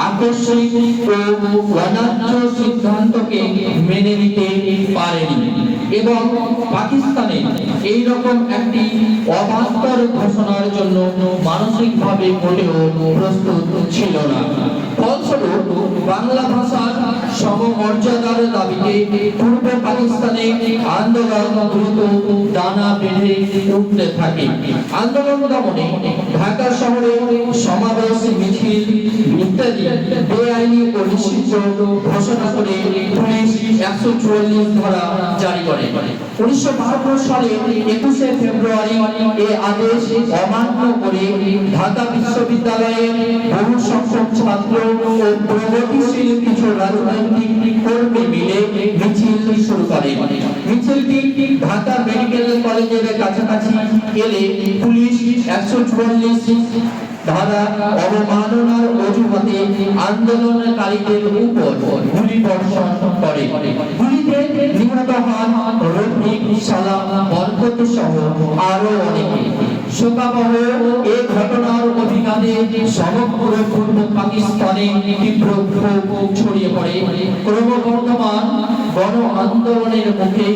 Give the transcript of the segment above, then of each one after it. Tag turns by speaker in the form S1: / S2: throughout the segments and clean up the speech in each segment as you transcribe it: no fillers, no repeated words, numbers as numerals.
S1: আকস্মিক ও অন্যায্য সিদ্ধান্তকে মেনে নিতে পারেনি এবং পাকিস্তানে এই রকম একটি অবান্তর ঘোষণার জন্য মানসিকভাবে মোটেও প্রস্তুত ছিল না। ফলস্বরূপ বাংলা ভাষার সমমর্যাদার দাবিতে পূর্ব পাকিস্তানে আন্দোলন দ্রুত দানা বেঁধে উঠতে থাকে। আন্দোলন দমনে ঢাকা শহরে সমাবেশ, মিছিল ইত্যাদি বেআইনি ও নিষিদ্ধ ঘোষণা করে পুলিশ 144 ধারা জারি করে। 1972 সালে 21শে ফেব্রুয়ারি এই আদেশ অমান্য করে ঢাকা বিশ্ববিদ্যালয়ে বহু সংখ্যক ছাত্র ও প্রগতিশীল কিছু রাজনৈতিক কর্মী মিলে মিছিল শুরু করে। মিছিলটি ঢাকা মেডিকেল কলেজের কাছাকাছি এলে পুলিশ 144 ধারা অবমাননার অজুহাতে আন্দোলনকারীদের উপর গুলি বর্ষণ করে। গুলিতে নিহত হন রফিক, সালাম, বরকত সহ আরো অনেকে। শোকাবহ এই ঘটনার প্রতিবাদে সমগ্র পূর্ব পাকিস্তানে তীব্র ক্ষোভ ছড়িয়ে পড়ে। ক্রমবর্ধমান গণ আন্দোলনের মুখে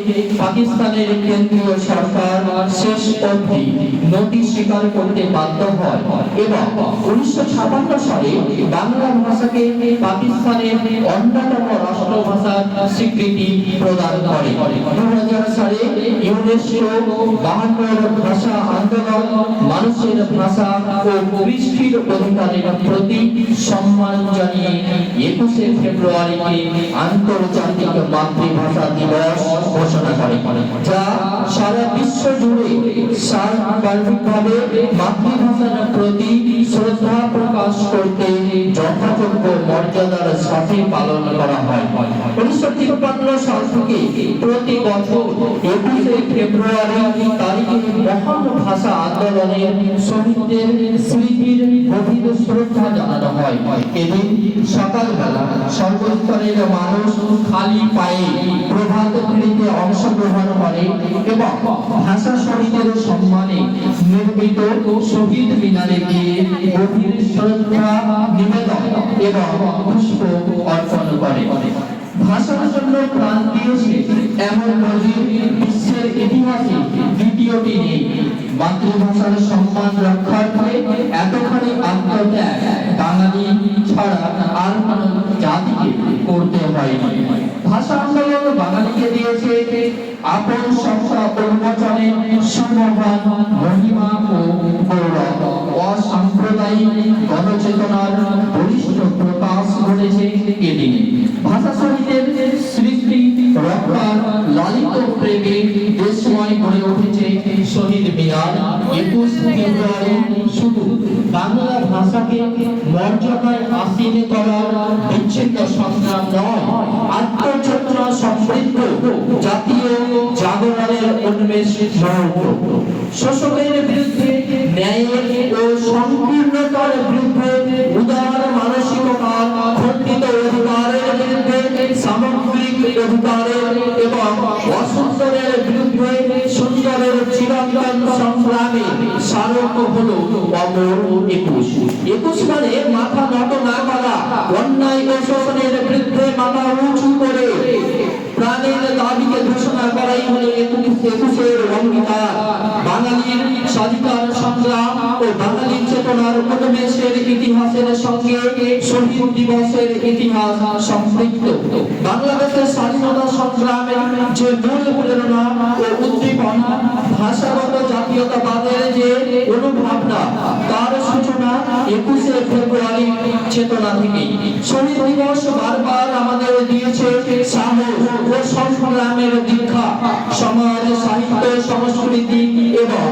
S1: পাকিস্তানের কেন্দ্রীয় সরকার শেষ অবধি নতি স্বীকার করতে বাধ্য হয় এবং 1956 সালে বাংলা ভাষাকে পাকিস্তানের অন্যতম রাষ্ট্রভাষার স্বীকৃতি প্রদান করে। 2000 সালে ইউনেস্কো 52 ভাষা আন্দোলন মানুষের ভাষা ও কৃষ্টির অধিকারের প্রতি সম্মান জানিয়ে 21শে ফেব্রুয়ারিকে আন্তর্জাতিক মাতৃভাষা দিবস ঘোষণা করে, যা সারা বিশ্ব জুড়ে সার্বজনীনভাবে মাতৃভাষার প্রতি শ্রদ্ধা প্রকাশ করতে যথাযোগ্য মর্যাদার সাথে পালন করা হয়। 1953 সাল থেকে প্রতি বছর 21শে ফেব্রুয়ারি তারিখে মহান ভাষা আন্দোলনের শহীদদের স্মৃতির গভীর শ্রদ্ধা জানানো হয়। এদিন সকালবেলা সর্বস্তরের মানুষ খালি পায়ে প্রভাত ফেরিতে অংশগ্রহণ করে এবং ভাষা শহীদের সম্মানে নির্মিত শহীদ মিনারে গিয়ে গভীর শ্রদ্ধা নিবেদন এবং পুষ্প অর্পণ করে। ভাষার জন্য প্রাণ দিয়েছে এমন নজির বিশ্বের ইতিহাসে দ্বিতীয়টি নেই। মাতৃভাষার সম্মান রক্ষার্থে এতখানি আত্মত্যাগ বাঙালি ছাড়া আর কোন জাতিকে করতে হয়নি। ভাষা আন্দোলন বাঙালিকে দিয়েছে আপন সত্তা উন্মোচনের সুমহান মহিমা ও গৌরব। অসাম্প্রদায়িক গণচেতনার বলিষ্ঠ প্রকাশ ঘটেছে এদিনে। ভাষা শহীদের স্মৃতি রক্ষার লালিত প্রেমে দেশময় গড়ে উঠেছে শহীদ মিনার। 21 ফেব্রুয়ারি শুধু বাংলা ভাষাকে মর্যাদায় আসীন করার বিচ্ছিন্ন সংগ্রাম নয়, আত্মচেতনা সমৃদ্ধ জাতীয় জাগরণের উন্মেষ মুহূর্ত। শোষকের বিরুদ্ধে ন্যায়ের ও সংকীর্ণতার বিরুদ্ধে উদার মানসিকতার খণ্ডিত অধিকারের বিরুদ্ধে সামগ্রিক অধিকারের এবং অসুন্দরের বিরুদ্ধে সুন্দরের চিরন্তন সংগ্রামে স্মারক হলো অমর 21। 21 মানে মাথা নত না করা, অন্যায় ও শোষণের বিরুদ্ধে মাথা উঁচু করে প্রাণের দাবিকে ঘোষণা করাই হলো 21-এর অঙ্গীকার। বাঙালির স্বাধিকার সংগ্রাম ও বাঙালির চেতনার উন্মেষের ইতিহাসের সঙ্গে শহীদ দিবসের ইতিহাস সম্পৃক্ত। বাংলাদেশের স্বাধীনতা সংগ্রামের যে মূল প্রেরণা ও উদ্দীপনা, ভাষাগত জাতীয়তাবাদের যে অনুভাবনা, তার সূচনা 21শে ফেব্রুয়ারি চেতনা থেকে। শহীদ দিবস বারবার আমাদের দিয়েছে সাহস ও সংগ্রামের দীক্ষা। সমাজ, সাহিত্য, সংস্কৃতি এবং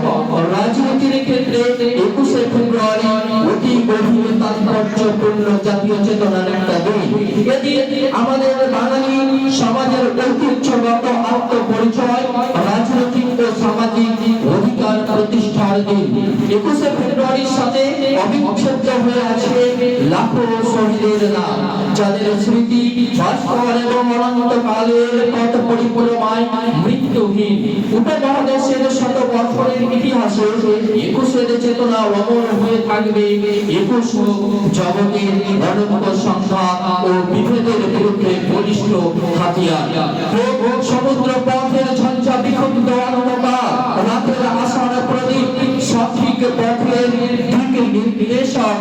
S1: রাজনীতির ক্ষেত্রে 21শে ফেব্রুয়ারি অতি গভীর তাৎপর্যপূর্ণ জাতীয় চেতনার একটা দিন। এদিন আমাদের বাঙালি সমাজের ঐতিহ্যগত আত্মপরিচয়, রাজনৈতিক ও সামাজিক অধিকার প্রতিষ্ঠার দিন। 21শে ফেব্রুয়ারির সাথে অবিচ্ছেদ্য হয়ে আছে লাখো শহীদের নাম, যাদের স্মৃতি ভাস্কর এবং অনন্তকালের পথ পরিক্রমায় মৃত্যুহীন। উপমহাদেশের শত বছরের ইতিহাসে 21-এর চেতনা অমর হয়ে থাকবে। 21 জগতের অনন্ত সংখ্যা ও বিভেদের বিরুদ্ধে বলিষ্ঠ হাতিয়ার। হোক সমুদ্র পথের ঝঞ্ঝা বিক্ষুব্ধ অন্ধকার, রাতের আশার প্রদীপ সঠিক পথের দিক নির্দেশক।